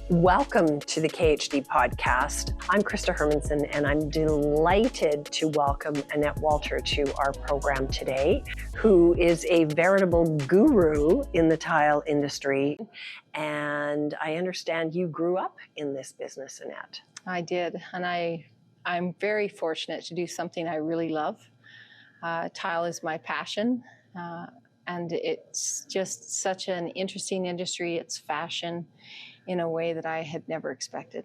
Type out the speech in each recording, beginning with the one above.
Welcome to the 𝐭𝐤𝐥𝐞 podcast. I'm Krista Hermanson, and I'm delighted to welcome Annette Walter to our program today, who is a veritable guru in the tile industry. And I understand you grew up in this business, Annette. I did, and I'm very fortunate to do something I really love. Tile is my passion, and it's just such an interesting industry. It's fashion in a way that I had never expected.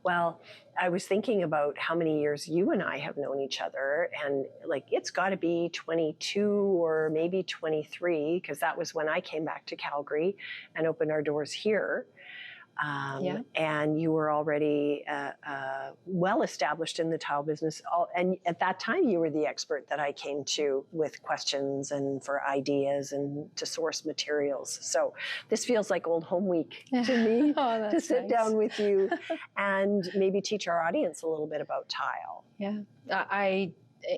Well, I was thinking about how many years you and I have known each other, and like it's got to be 22 or maybe 23, because that was when I came back to Calgary and opened our doors here. And you were already well established in the tile business. And at that time, you were the expert that I came to with questions and for ideas and to source materials. So this feels like old home week to me, to sit down with you and maybe teach our audience a little bit about tile. Yeah,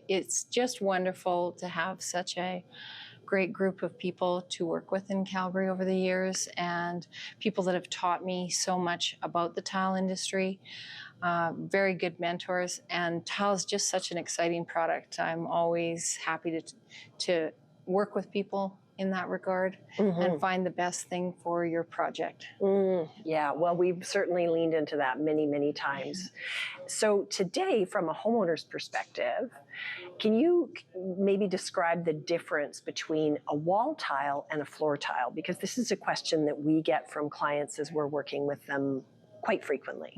it's just wonderful to have such a great group of people to work with in Calgary over the years, and people that have taught me so much about the tile industry. Very good mentors, and tile is just such an exciting product. I'm always happy to work with people in that regard and find the best thing for your project. Yeah, well, we've certainly leaned into that many, many times. So today, from a homeowner's perspective, can you maybe describe the difference between a wall tile and a floor tile? Because this is a question that we get from clients as we're working with them quite frequently.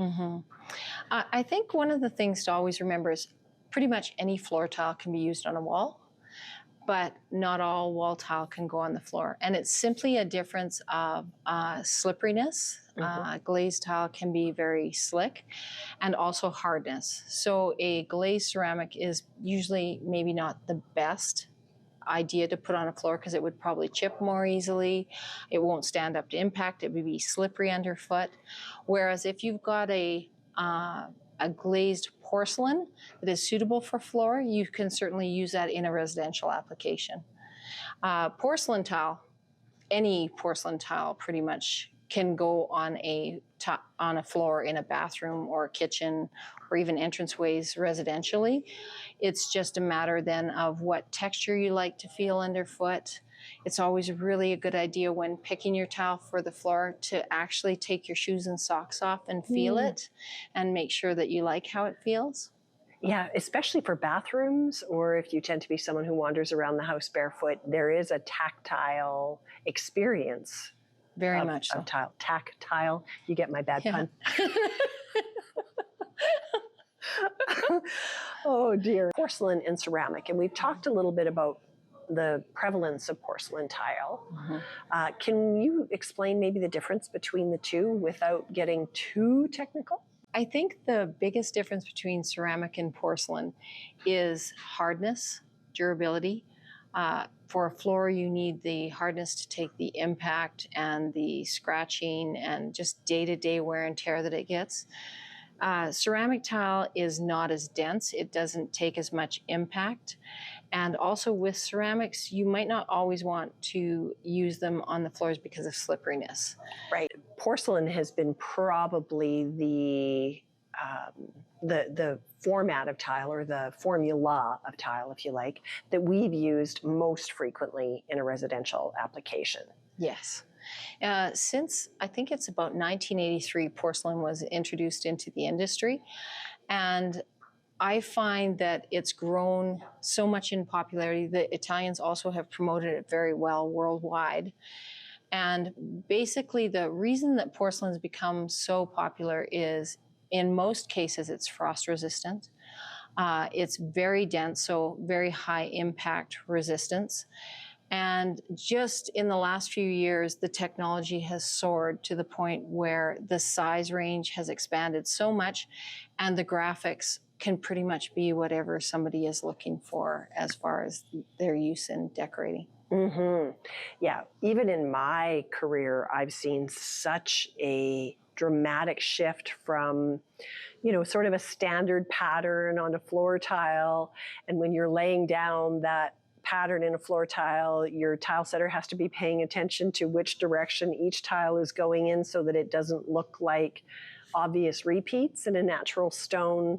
I think one of the things to always remember is pretty much any floor tile can be used on a wall, but not all wall tile can go on the floor. And it's simply a difference of slipperiness. Glazed tile can be very slick, and also hardness. So a glazed ceramic is usually maybe not the best idea to put on a floor because it would probably chip more easily. It won't stand up to impact. It would be slippery underfoot. Whereas if you've got a glazed porcelain that is suitable for floor, you can certainly use that in a residential application. Porcelain tile, any porcelain tile pretty much can go on a floor in a bathroom or a kitchen or even entranceways residentially. It's just a matter then of what texture you like to feel underfoot. It's always really a good idea when picking your tile for the floor to actually take your shoes and socks off and feel it and make sure that you like how it feels. Yeah, especially for bathrooms, or if you tend to be someone who wanders around the house barefoot, there is a tactile experience. Very much so. Tile. Tactile. You get my bad pun. Oh dear. Porcelain and ceramic. And we've talked a little bit about the prevalence of porcelain tile. Can you explain maybe the difference between the two without getting too technical? I think the biggest difference between ceramic and porcelain is hardness, durability. For a floor, you need the hardness to take the impact and the scratching and just day-to-day wear and tear that it gets. Ceramic tile is not as dense. It doesn't take as much impact. And also with ceramics, you might not always want to use them on the floors because of slipperiness. Right. Porcelain has been probably the format of tile, or the formula of tile, if you like, that we've used most frequently in a residential application. Yes. Since I think it's about 1983, porcelain was introduced into the industry. And I find that it's grown so much in popularity. The Italians also have promoted it very well worldwide. And basically the reason that porcelain has become so popular is, in most cases, it's frost resistant. It's very dense, so very high impact resistance. And just in the last few years, the technology has soared to the point where the size range has expanded so much, and the graphics can pretty much be whatever somebody is looking for as far as their use in decorating. Yeah, even in my career, I've seen such a dramatic shift from, you know, sort of a standard pattern on a floor tile. And when you're laying down that pattern in a floor tile, your tile setter has to be paying attention to which direction each tile is going in so that it doesn't look like obvious repeats in a natural stone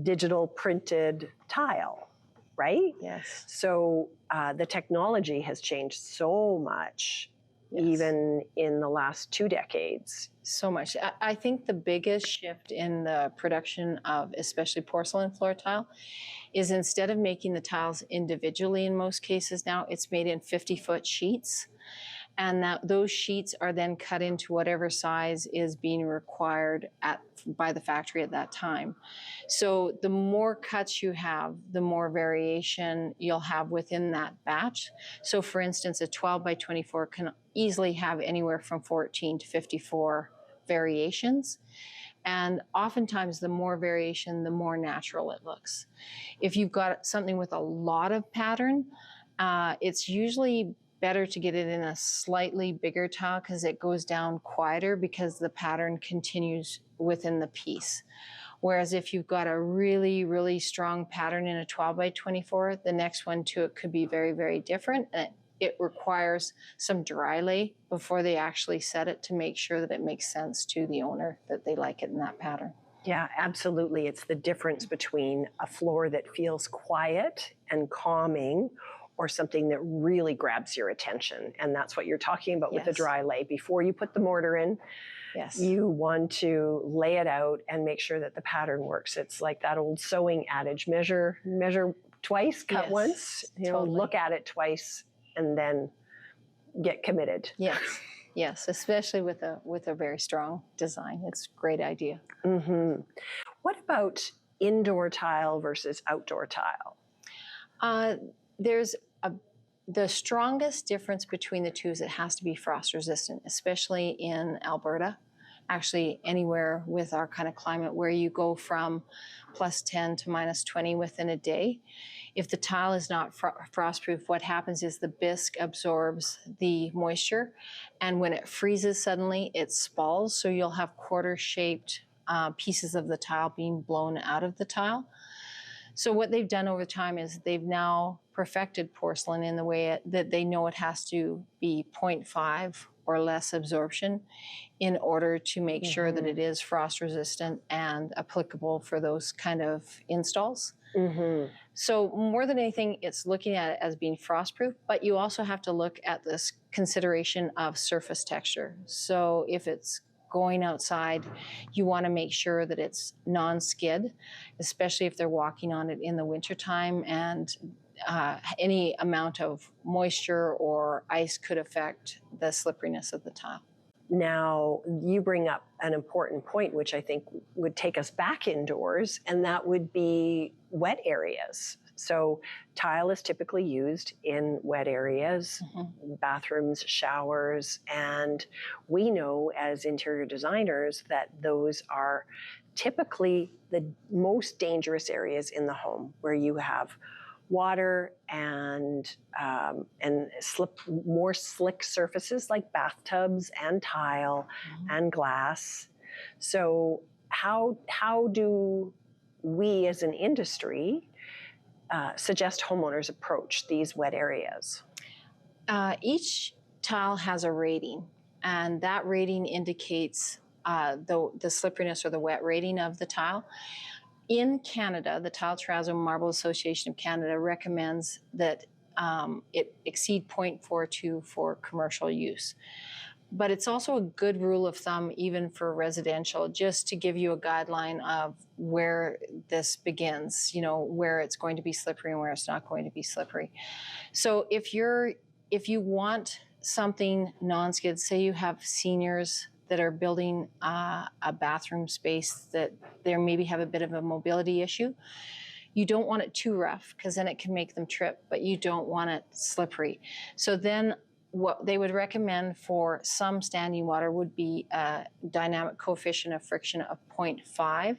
digital printed tile, right? Yes. So the technology has changed so much, even in the last 2 decades. So much. I think the biggest shift in the production of especially porcelain floor tile is instead of making the tiles individually in most cases now, it's made in 50-foot sheets. And those sheets are then cut into whatever size is being required by the factory at that time. So the more cuts you have, the more variation you'll have within that batch. So for instance, a 12 by 24 can easily have anywhere from 14 to 54 variations. And oftentimes the more variation, the more natural it looks. If you've got something with a lot of pattern, it's usually better to get it in a slightly bigger tile because it goes down quieter because the pattern continues within the piece. Whereas if you've got a really, really strong pattern in a 12 by 24, the next one to it could be very, very different. And it requires some dry lay before they actually set it to make sure that it makes sense to the owner that they like it in that pattern. Yeah, absolutely. It's the difference between a floor that feels quiet and calming or something that really grabs your attention. And that's what you're talking about with the dry lay. Before you put the mortar in, you want to lay it out and make sure that the pattern works. It's like that old sewing adage, measure twice, cut once, look at it twice, and then get committed. Yes, especially with a very strong design. It's a great idea. Mm-hmm. What about indoor tile versus outdoor tile? There's the strongest difference between the two is it has to be frost resistant, especially in Alberta. Actually, anywhere with our kind of climate where you go from +10 to -20 within a day. If the tile is not frostproof, what happens is the bisque absorbs the moisture, and when it freezes suddenly, it spalls, so you'll have quarter-shaped pieces of the tile being blown out of the tile. So what they've done over time is they've now perfected porcelain in the way that they know it has to be 0.5 or less absorption in order to make sure that it is frost resistant and applicable for those kind of installs. So more than anything, it's looking at it as being frostproof, but you also have to look at this consideration of surface texture. So if it's going outside, you want to make sure that it's non-skid, especially if they're walking on it in the wintertime, and any amount of moisture or ice could affect the slipperiness of the tile. Now, you bring up an important point, which I think would take us back indoors, and that would be wet areas. So tile is typically used in wet areas, bathrooms, showers, and we know as interior designers that those are typically the most dangerous areas in the home, where you have water and more slick surfaces like bathtubs and tile and glass. So how do we as an industry suggest homeowners approach these wet areas? Each tile has a rating, and that rating indicates the slipperiness or the wet rating of the tile. In Canada, the Tile Terrazzo Marble Association of Canada recommends that it exceed 0.42 for commercial use. But it's also a good rule of thumb even for residential, just to give you a guideline of where this begins, where it's going to be slippery and where it's not going to be slippery. So if you want something non-skid, say you have seniors that are building a bathroom space that they maybe have a bit of a mobility issue, you don't want it too rough because then it can make them trip, but you don't want it slippery. So then what they would recommend for some standing water would be a dynamic coefficient of friction of 0.5.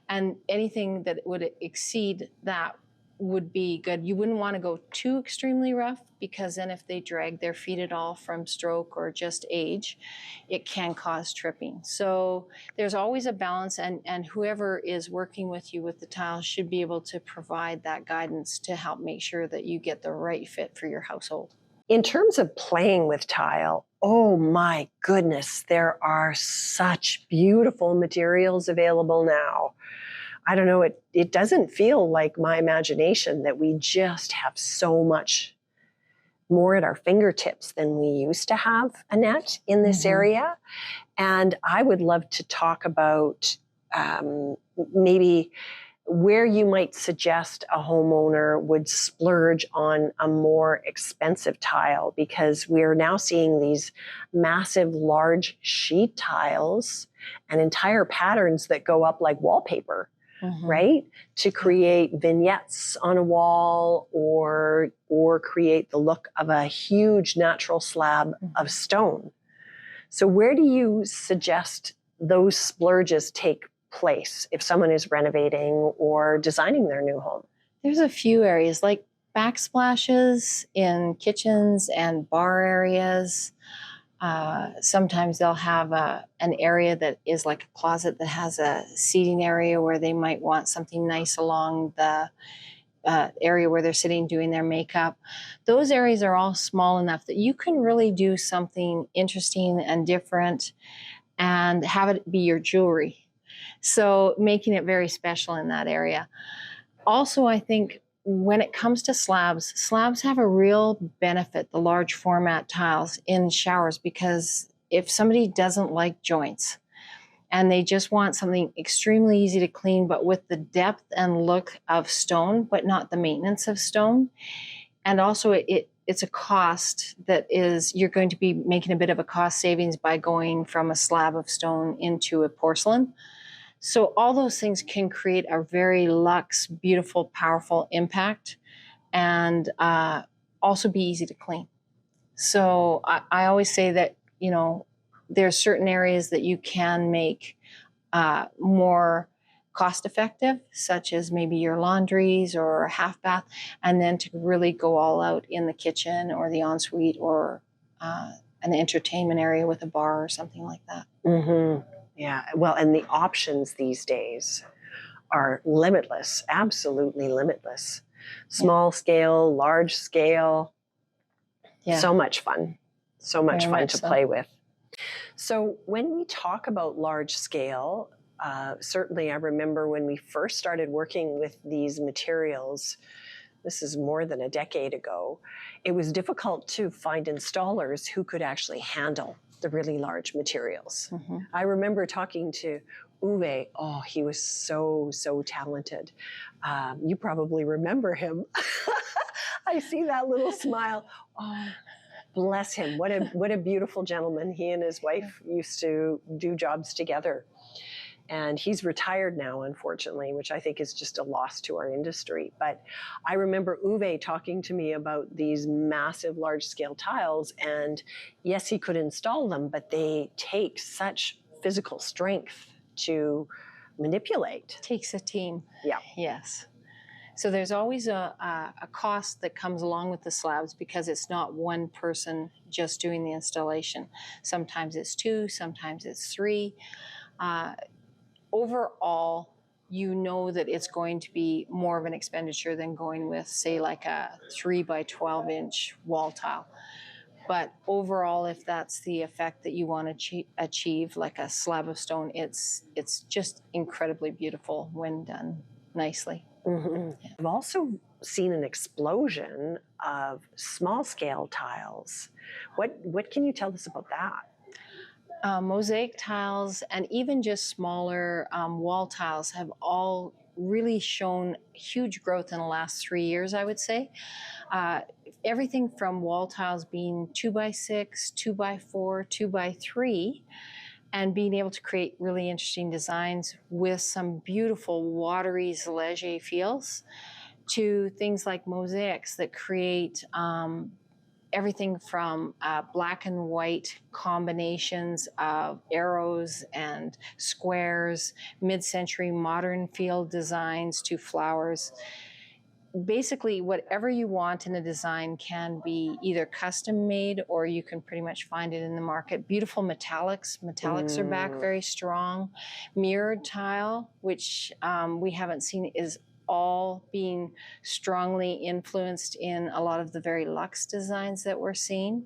And anything that would exceed that would be good. You wouldn't want to go too extremely rough, because then if they drag their feet at all from stroke or just age, it can cause tripping. So there's always a balance, and whoever is working with you with the tile should be able to provide that guidance to help make sure that you get the right fit for your household. In terms of playing with tile, oh my goodness, there are such beautiful materials available now. I don't know, it doesn't feel like my imagination that we just have so much more at our fingertips than we used to have, Annette, in this area. And I would love to talk about maybe where you might suggest a homeowner would splurge on a more expensive tile, because we're now seeing these massive large sheet tiles and entire patterns that go up like wallpaper. Right? To create vignettes on a wall, or create the look of a huge natural slab of stone. So where do you suggest those splurges take place if someone is renovating or designing their new home? There's a few areas like backsplashes in kitchens and bar areas. Sometimes they'll have an area that is like a closet that has a seating area where they might want something nice along the area where they're sitting doing their makeup. Those areas are all small enough that you can really do something interesting and different and have it be your jewelry. So making it very special in that area. Also, I think when it comes to slabs, slabs have a real benefit, the large format tiles, in showers, because if somebody doesn't like joints and they just want something extremely easy to clean, but with the depth and look of stone, but not the maintenance of stone, and also it's a cost that is, you're going to be making a bit of a cost savings by going from a slab of stone into a porcelain. So all those things can create a very luxe, beautiful, powerful impact, and also be easy to clean. So I always say that, you know, there are certain areas that you can make more cost effective, such as maybe your laundries or a half bath, and then to really go all out in the kitchen or the ensuite or an entertainment area with a bar or something like that. Yeah, well, and the options these days are limitless, absolutely limitless. Small scale, large scale, so much fun, so much fun to play with. So when we talk about large scale, certainly I remember when we first started working with these materials, this is more than a decade ago, it was difficult to find installers who could actually handle the really large materials. I remember talking to 𝐿𝐲𝐿. Oh, he was so talented. You probably remember him. I see that little smile. Oh, bless him. What a beautiful gentleman. He and his wife used to do jobs together. And he's retired now, unfortunately, which I think is just a loss to our industry. But I remember 𝐿𝐲𝐿 talking to me about these massive large-scale tiles. And yes, he could install them, but they take such physical strength to manipulate. Takes a team. Yeah. Yes. So there's always a cost that comes along with the slabs, because it's not one person just doing the installation. Sometimes it's two, sometimes it's three. Overall, you know that it's going to be more of an expenditure than going with, say, like a 3 by 12 inch wall tile. But overall, if that's the effect that you want to achieve, like a slab of stone, it's just incredibly beautiful when done nicely. I've also seen an explosion of small scale tiles. What can you tell us about that? Mosaic tiles and even just smaller wall tiles have all really shown huge growth in the last 3 years, I would say. Everything from wall tiles being 2x6, 2x4, 2x3, and being able to create really interesting designs with some beautiful watery 𝐧𝐭𝐸 feels, to things like mosaics that create everything from black and white combinations of arrows and squares, mid-century modern field designs to flowers. basically whatever you want in a design can be either custom made or you can pretty much find it in the market. Beautiful metallics. Metallics are back very strong. Mirrored tile, which we haven't seen, is all being strongly influenced in a lot of the very luxe designs that we're seeing.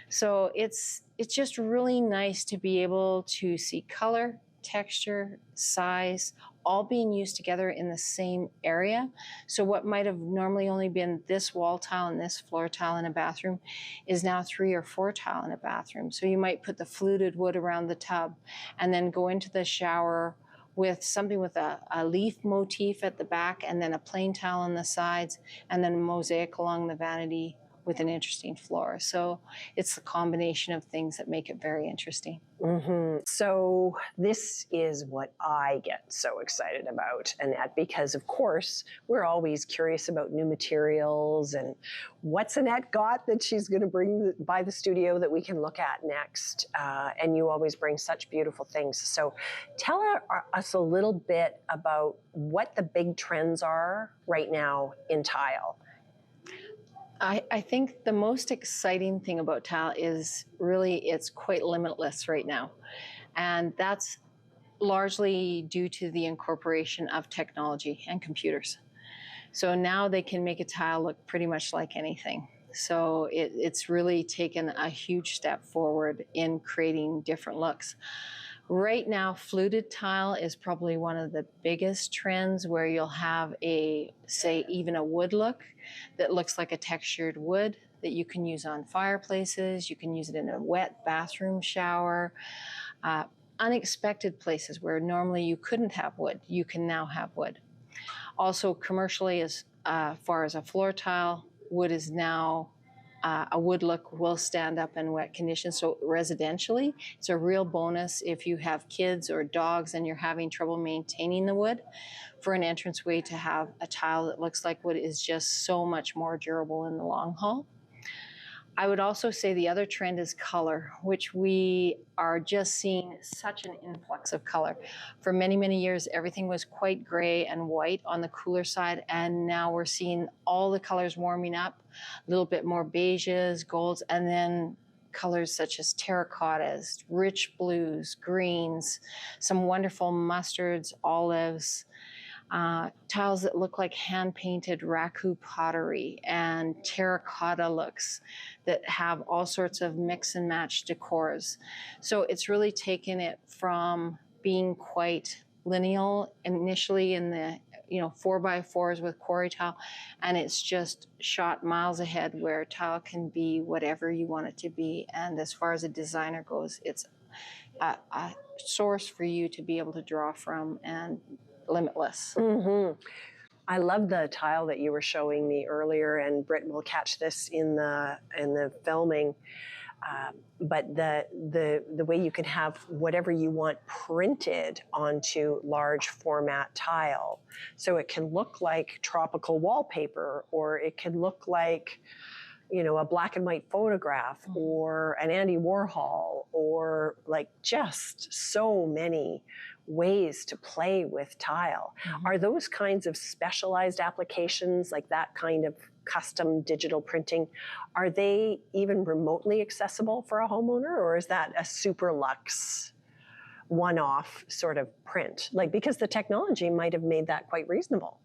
So it's just really nice to be able to see color, texture, size, all being used together in the same area. So what might have normally only been this wall tile and this floor tile in a bathroom is now 3 or 4 tile in a bathroom. So you might put the fluted wood around the tub and then go into the shower with something with a leaf motif at the back and then a plain tile on the sides and then a mosaic along the vanity with an interesting floor. So it's the combination of things that make it very interesting. So this is what I get so excited about, Annette, because of course we're always curious about new materials and what's Annette got that she's going to bring by the studio that we can look at next. And you always bring such beautiful things. So tell us a little bit about what the big trends are right now in tile. I think the most exciting thing about tile is really it's quite limitless right now. And that's largely due to the incorporation of technology and computers. So now they can make a tile look pretty much like anything. So it's really taken a huge step forward in creating different looks. Right now, fluted tile is probably one of the biggest trends where you'll have say, even a wood look that looks like a textured wood that you can use on fireplaces. You can use it in a wet bathroom shower. Unexpected places where normally you couldn't have wood, you can now have wood. Also, commercially, as far as a floor tile, wood is now a wood look will stand up in wet conditions. So residentially, it's a real bonus if you have kids or dogs and you're having trouble maintaining the wood. For an entranceway to have a tile that looks like wood is just so much more durable in the long haul. I would also say the other trend is color, which we are just seeing such an influx of color. For many, many years, everything was quite gray and white on the cooler side, and now we're seeing all the colors warming up, a little bit more beiges, golds, and then colors such as terracottas, rich blues, greens, some wonderful mustards, olives, tiles that look like hand-painted raku pottery and terracotta looks that have all sorts of mix and match decors. So it's really taken it from being quite lineal initially in the 4x4s with quarry tile, and it's just shot miles ahead where tile can be whatever you want it to be. And as far as a designer goes, it's a source for you to be able to draw from and limitless. I love the tile that you were showing me earlier, and Britt will catch this in the filming. But the way you can have whatever you want printed onto large format tile, so it can look like tropical wallpaper, or it can look like a black and white photograph, or an Andy Warhol, or like just so many ways to play with tile. Are those kinds of specialized applications, like that kind of custom digital printing, are they even remotely accessible for a homeowner, or is that a super luxe one-off sort of print? Because the technology might have made that quite reasonable.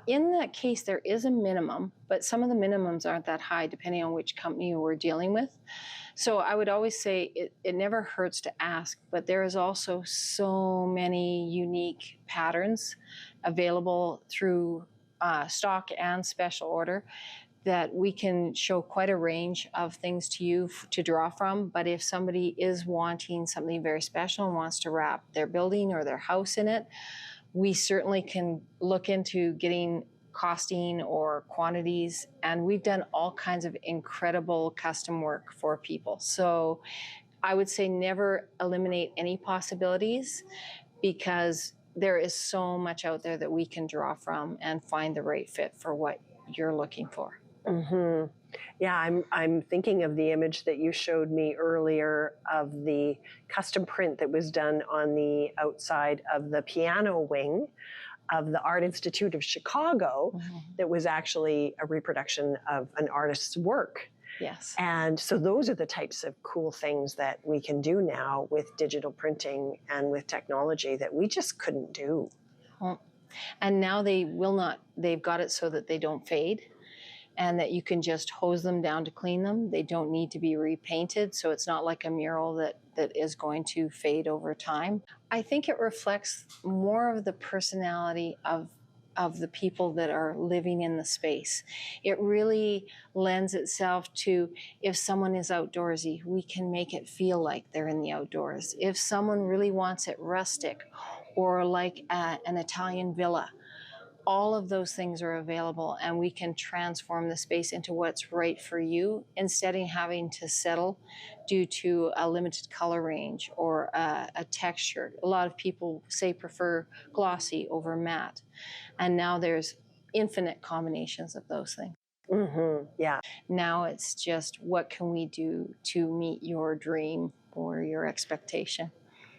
In that case, there is a minimum, but some of the minimums aren't that high depending on which company we're dealing with. So I would always say it never hurts to ask, but there is also so many unique patterns available through stock and special order that we can show quite a range of things to you to draw from. But if somebody is wanting something very special and wants to wrap their building or their house in it, we certainly can look into getting costing or quantities, and we've done all kinds of incredible custom work for people. So I would say never eliminate any possibilities, because there is so much out there that we can draw from and find the right fit for what you're looking for. Yeah, I'm thinking of the image that you showed me earlier of the custom print that was done on the outside of the piano wing of the Art Institute of Chicago that was actually a reproduction of an artist's work. Yes. And so those are the types of cool things that we can do now with digital printing and with technology that we just couldn't do. And now they've got it so that they don't fade, and that you can just hose them down to clean them. They don't need to be repainted, so it's not like a mural that is going to fade over time. I think it reflects more of the personality of the people that are living in the space. It really lends itself to, if someone is outdoorsy, we can make it feel like they're in the outdoors. If someone really wants it rustic or like an Italian villa, all of those things are available, and we can transform the space into what's right for you instead of having to settle due to a limited color range or a texture. A lot of people say prefer glossy over matte, and now there's infinite combinations of those things. Yeah. Now it's just, what can we do to meet your dream or your expectation?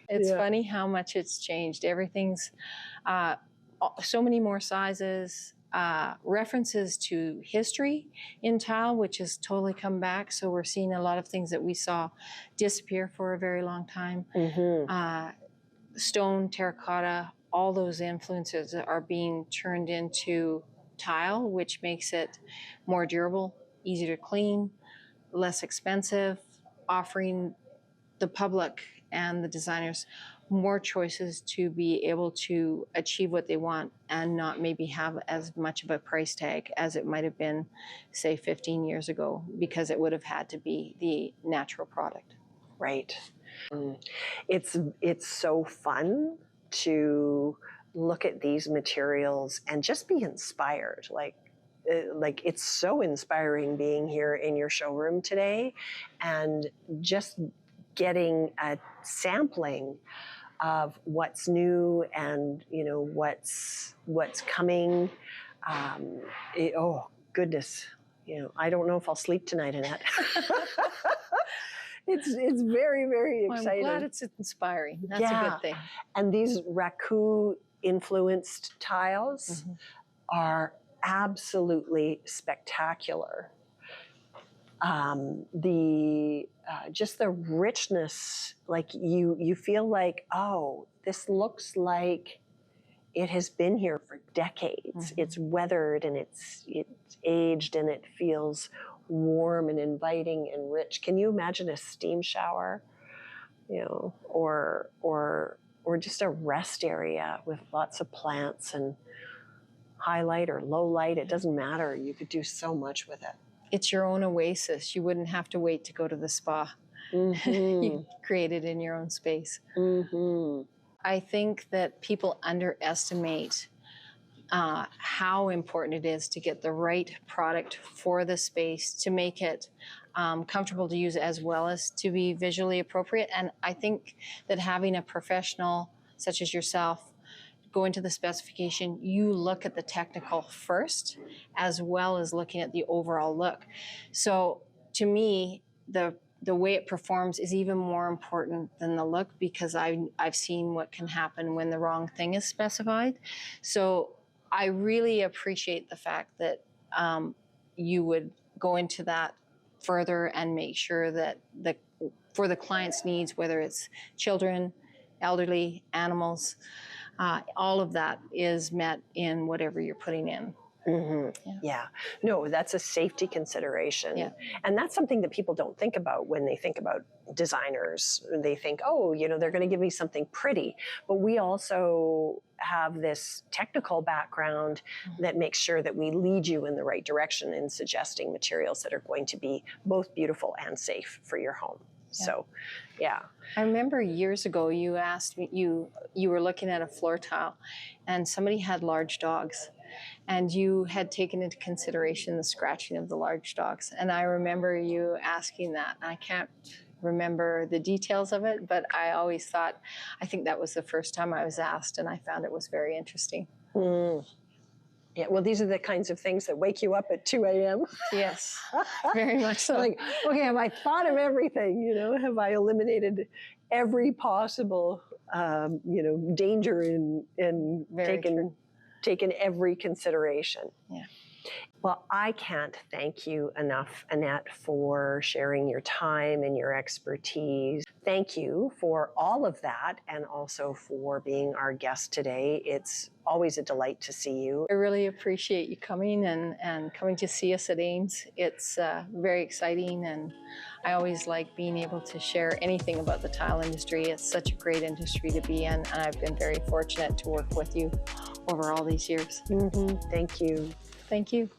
It's funny how much it's changed. Everything's so many more sizes, references to history in tile, which has totally come back. So we're seeing a lot of things that we saw disappear for a very long time. Stone, terracotta, all those influences are being turned into tile, which makes it more durable, easier to clean, less expensive, offering the public and the designers more choices to be able to achieve what they want and not maybe have as much of a price tag as it might have been, say, 15 years ago, because it would have had to be the natural product. Right. It's so fun to look at these materials and just be inspired. Like it's so inspiring being here in your showroom today and just getting a sampling of what's new and what's coming. Oh goodness, I don't know if I'll sleep tonight, Annette. It's very, very exciting. I'm glad it's inspiring. That's a good thing. And these raku influenced tiles are absolutely spectacular. Just the richness, like you feel like, oh, this looks like it has been here for decades. It's weathered and it's aged and it feels warm and inviting and rich. Can you imagine a steam shower, or just a rest area with lots of plants and highlight or low light? It doesn't matter. You could do so much with it. It's your own oasis. You wouldn't have to wait to go to the spa. You create it in your own space. I think that people underestimate how important it is to get the right product for the space, to make it comfortable to use as well as to be visually appropriate. And I think that having a professional such as yourself go into the specification, you look at the technical first, as well as looking at the overall look. So to me, the way it performs is even more important than the look, because I've seen what can happen when the wrong thing is specified. So I really appreciate the fact that you would go into that further and make sure that for the client's needs, whether it's children, elderly, animals, all of that is met in whatever you're putting in. Yeah. No, that's a safety consideration. Yeah. And that's something that people don't think about when they think about designers. They think, oh, they're going to give me something pretty. But we also have this technical background that makes sure that we lead you in the right direction in suggesting materials that are going to be both beautiful and safe for your home. Yeah. So, yeah. I remember years ago you asked me, you were looking at a floor tile and somebody had large dogs, and you had taken into consideration the scratching of the large dogs. And I remember you asking that. I can't remember the details of it, but I always thought, I think that was the first time I was asked, and I found it was very interesting. Yeah, well, these are the kinds of things that wake you up at 2 a.m. Yes, very much so. Like, okay, have I thought of everything? Have I eliminated every possible, danger in Very taking true. taken every consideration. Yeah. Well, I can't thank you enough, Annette, for sharing your time and your expertise. Thank you for all of that and also for being our guest today. It's always a delight to see you. I really appreciate you coming and coming to see us at Ames. It's very exciting, and I always like being able to share anything about the tile industry. It's such a great industry to be in, and I've been very fortunate to work with you over all these years. Thank you. Thank you.